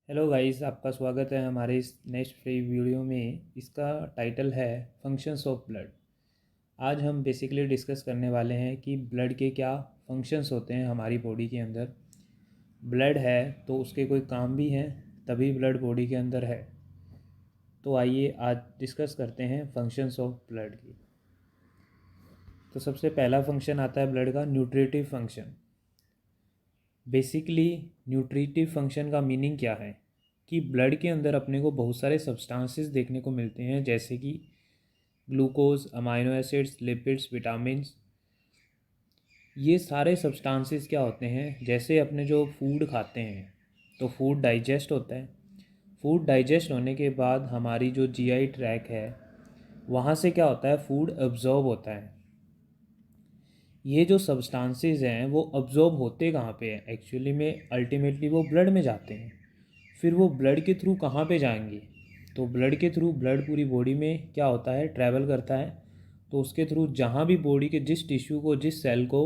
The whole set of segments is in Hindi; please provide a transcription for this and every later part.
हेलो गाइस, आपका स्वागत है हमारे इस नेक्स्ट फ्री वीडियो में। इसका टाइटल है फंक्शंस ऑफ ब्लड। आज हम बेसिकली डिस्कस करने वाले हैं कि ब्लड के क्या फंक्शंस होते हैं हमारी बॉडी के अंदर। ब्लड है तो उसके कोई काम भी हैं, तभी ब्लड बॉडी के अंदर है। तो आइए आज डिस्कस करते हैं फंक्शंस ऑफ ब्लड की। तो सबसे पहला फंक्शन आता है ब्लड का nutritive function. Basically nutritive function का मीनिंग क्या है कि ब्लड के अंदर अपने को बहुत सारे सब्सटेंसेस देखने को मिलते हैं, जैसे कि glucose, amino acids, lipids, vitamins. ये सारे सब्सटेंसेस क्या होते हैं, जैसे अपने जो फूड खाते हैं तो फूड डाइजेस्ट होता है। फूड डाइजेस्ट होने के बाद हमारी जो जीआई ट्रैक है वहाँ से क्या होता है, फूड अब्जॉर्ब होता है। ये जो सब्सटेंसेस हैं वो अब्जॉर्ब होते कहाँ पे हैं एक्चुअली में, अल्टीमेटली वो ब्लड में जाते हैं। फिर वो ब्लड के थ्रू कहाँ पे जाएंगे, तो ब्लड के थ्रू ब्लड पूरी बॉडी में क्या होता है, ट्रैवल करता है। तो उसके थ्रू जहाँ भी बॉडी के जिस टिश्यू को, जिस सेल को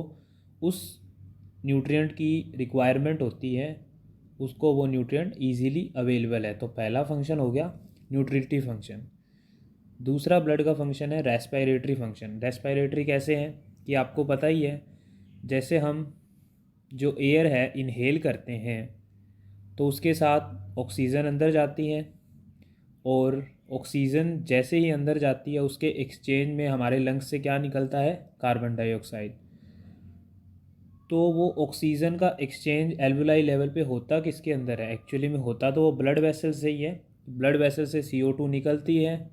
उस न्यूट्रिएंट की रिक्वायरमेंट होती है, उसको वो न्यूट्रिएंट इजीली अवेलेबल है। तो पहला फंक्शन हो गया न्यूट्रिटिव फंक्शन। दूसरा ब्लड का फंक्शन है रेस्पिरेटरी फंक्शन। रेस्पिरेटरी कैसे है कि आपको पता ही है, जैसे हम जो एयर है इनहेल करते हैं तो उसके साथ ऑक्सीजन अंदर जाती है, और ऑक्सीजन जैसे ही अंदर जाती है उसके एक्सचेंज में हमारे लंग्स से क्या निकलता है, कार्बन डाइऑक्साइड। तो वो ऑक्सीजन का एक्सचेंज एल्वुलाई लेवल पे होता किसके अंदर है, एक्चुअली में होता तो वो ब्लड वेसल से ही है। ब्लड वेसल से CO2 निकलती है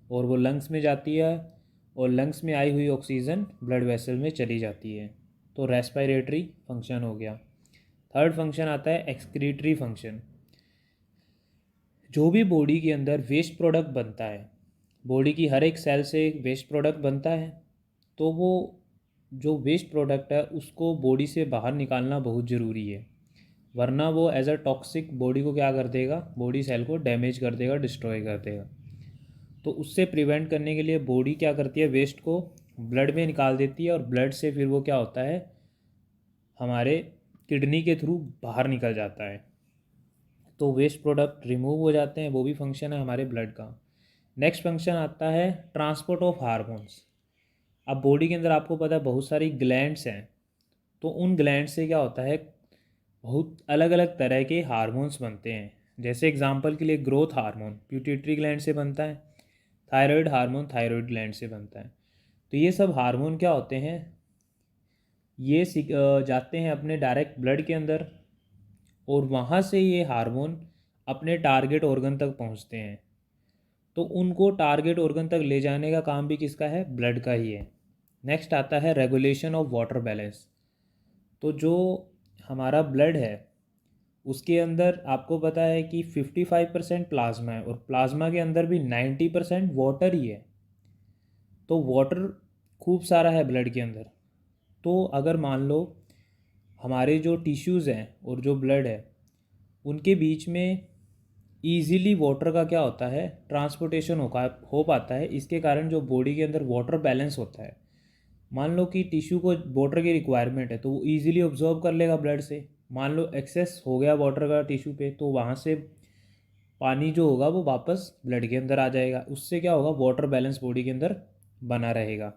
और वो लंग्स में जाती है, और लंग्स में आई हुई ऑक्सीजन ब्लड वेसल में चली जाती है। तो रेस्पिरेटरी फंक्शन हो गया। थर्ड फंक्शन आता है एक्सक्रीटरी फंक्शन। जो भी बॉडी के अंदर वेस्ट प्रोडक्ट बनता है, बॉडी की हर एक सेल से एक वेस्ट प्रोडक्ट बनता है, तो वो जो वेस्ट प्रोडक्ट है उसको बॉडी से बाहर निकालना बहुत ज़रूरी है। वरना वो एज अ टॉक्सिक बॉडी को क्या कर देगा, बॉडी सेल को डैमेज कर देगा, डिस्ट्रॉय कर देगा। तो उससे प्रिवेंट करने के लिए बॉडी क्या करती है, वेस्ट को ब्लड में निकाल देती है, और ब्लड से फिर वो क्या होता है, हमारे किडनी के थ्रू बाहर निकल जाता है। तो वेस्ट प्रोडक्ट रिमूव हो जाते हैं, वो भी फंक्शन है हमारे ब्लड का। नेक्स्ट फंक्शन आता है ट्रांसपोर्ट ऑफ हार्मोन्स। अब बॉडी के अंदर आपको पता है बहुत सारी ग्लैंड्स हैं, तो उन ग्लैंड से क्या होता है, बहुत अलग अलग तरह के हार्मोन्स बनते हैं। जैसे एग्जांपल के लिए ग्रोथ हार्मोन प्यूटिटरी ग्लैंड से बनता है, थायराइड हार्मोन थायराइड ग्लैंड से बनता है। तो ये सब हार्मोन क्या होते हैं, ये जाते हैं अपने डायरेक्ट ब्लड के अंदर, और वहाँ से ये हार्मोन अपने टारगेट ऑर्गन तक पहुँचते हैं। तो उनको टारगेट ऑर्गन तक ले जाने का काम भी किसका है, ब्लड का ही है। नेक्स्ट आता है रेगुलेशन ऑफ वाटर बैलेंस। तो जो हमारा ब्लड है उसके अंदर आपको पता है कि 55% प्लाज्मा है, और प्लाज्मा के अंदर भी 90% वाटर ही है। तो वाटर खूब सारा है ब्लड के अंदर। तो अगर मान लो हमारे जो टिश्यूज़ हैं और जो ब्लड है उनके बीच में ईज़िली वाटर का क्या होता है, ट्रांसपोर्टेशन हो पाता है। इसके कारण जो बॉडी के अंदर वाटर बैलेंस होता है, मान लो कि टिश्यू को वाटर की रिक्वायरमेंट है तो वो ईजिली ऑब्जॉर्व कर लेगा ब्लड से। मान लो एक्सेस हो गया वाटर का टिश्यू पे, तो वहाँ से पानी जो होगा वो वापस ब्लड के अंदर आ जाएगा। उससे क्या होगा, वाटर बैलेंस बॉडी के अंदर बना रहेगा।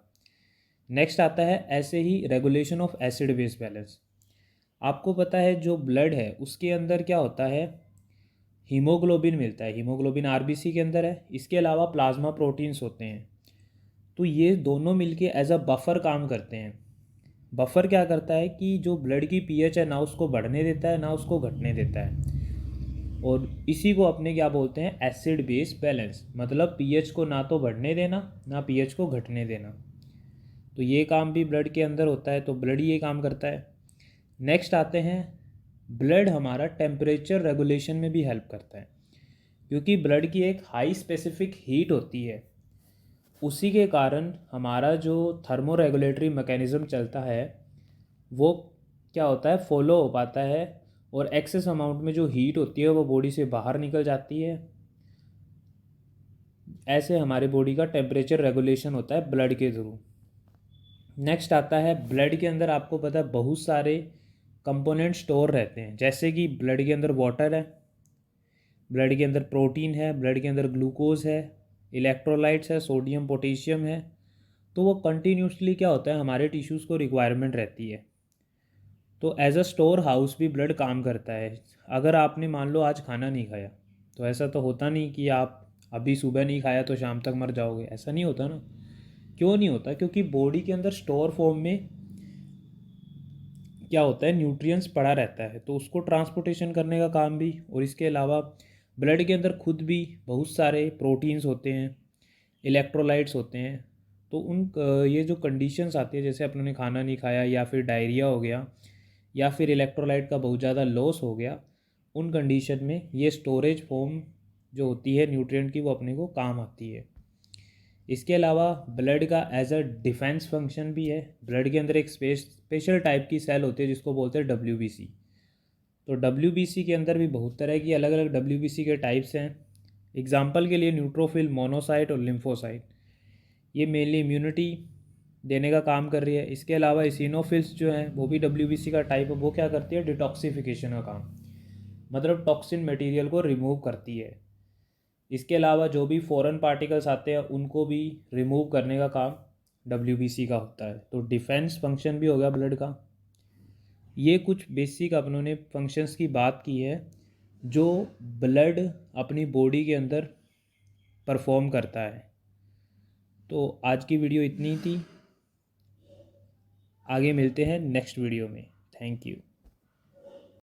नेक्स्ट आता है ऐसे ही regulation of acid base balance. आपको पता है जो ब्लड है उसके अंदर क्या होता है, हीमोग्लोबिन मिलता है। हीमोग्लोबिन आरबीसी के अंदर है, इसके अलावा प्लाज्मा प्रोटीन्स होते हैं। तो ये दोनों मिलके एज अ बफर काम करते हैं। बफर क्या करता है कि जो ब्लड की पीएच है ना उसको बढ़ने देता है ना उसको घटने देता है, और इसी को अपने क्या बोलते हैं, एसिड बेस बैलेंस। मतलब पीएच को ना तो बढ़ने देना ना पीएच को घटने देना। तो ये काम भी ब्लड के अंदर होता है, तो ब्लड ये काम करता है। नेक्स्ट आते हैं, ब्लड हमारा टेम्परेचर रेगुलेशन में भी हेल्प करता है, क्योंकि ब्लड की एक हाई स्पेसिफिक हीट होती है। उसी के कारण हमारा जो थर्मो रेगुलेटरी मैकेनिज़्म चलता है वो क्या होता है, फॉलो हो पाता है, और एक्सेस अमाउंट में जो हीट होती है वो बॉडी से बाहर निकल जाती है। ऐसे हमारे बॉडी का टेम्परेचर रेगुलेशन होता है ब्लड के थ्रू। नेक्स्ट आता है, ब्लड के अंदर आपको पता है बहुत सारे कंपोनेंट स्टोर रहते हैं। जैसे कि ब्लड के अंदर वाटर है, ब्लड के अंदर प्रोटीन है, ब्लड के अंदर ग्लूकोज है, इलेक्ट्रोलाइट्स है, सोडियम पोटेशियम है। तो वो कंटिन्यूसली क्या होता है, हमारे टिश्यूज़ को रिक्वायरमेंट रहती है। तो एज अ स्टोर हाउस भी ब्लड काम करता है। अगर आपने मान लो आज खाना नहीं खाया, तो ऐसा तो होता नहीं कि आप अभी सुबह नहीं खाया तो शाम तक मर जाओगे, ऐसा नहीं होता ना। क्यों नहीं होता? क्योंकि बॉडी के अंदर स्टोर फॉर्म में क्या होता है, न्यूट्रिएंट्स पड़ा रहता है, तो उसको ट्रांसपोर्टेशन करने का काम भी। और इसके अलावा ब्लड के अंदर खुद भी बहुत सारे प्रोटीन्स होते हैं, इलेक्ट्रोलाइट्स होते हैं। तो ये जो कंडीशंस आती है, जैसे अपने ने खाना नहीं खाया या फिर डायरिया हो गया या फिर इलेक्ट्रोलाइट का बहुत ज़्यादा लॉस हो गया, उन कंडीशन में ये स्टोरेज फॉर्म जो होती है न्यूट्रिएंट की, वो अपने को काम आती है। इसके अलावा ब्लड का एज अ डिफेंस फंक्शन भी है। ब्लड के अंदर एक स्पेशल टाइप की सेल होती है जिसको बोलते हैं WBC। तो WBC के अंदर भी बहुत तरह की अलग अलग WBC के टाइप्स हैं। एग्जाम्पल के लिए न्यूट्रोफिल, मोनोसाइट और लिम्फोसाइट, ये मेनली इम्यूनिटी देने का काम कर रही है। इसके अलावा इसिनोफिल्स जो हैं वो भी WBC का टाइप है। वो क्या करती है, डिटॉक्सिफिकेशन का काम, मतलब टॉक्सिन मटेरियल को रिमूव करती है। इसके अलावा जो भी फॉरेन पार्टिकल्स आते हैं उनको भी रिमूव करने का काम WBC का होता है। तो डिफेंस फंक्शन भी हो गया ब्लड का। ये कुछ बेसिक अपनों ने फंक्शंस की बात की है जो ब्लड अपनी बॉडी के अंदर परफॉर्म करता है। तो आज की वीडियो इतनी थी, आगे मिलते हैं नेक्स्ट वीडियो में। Thank you.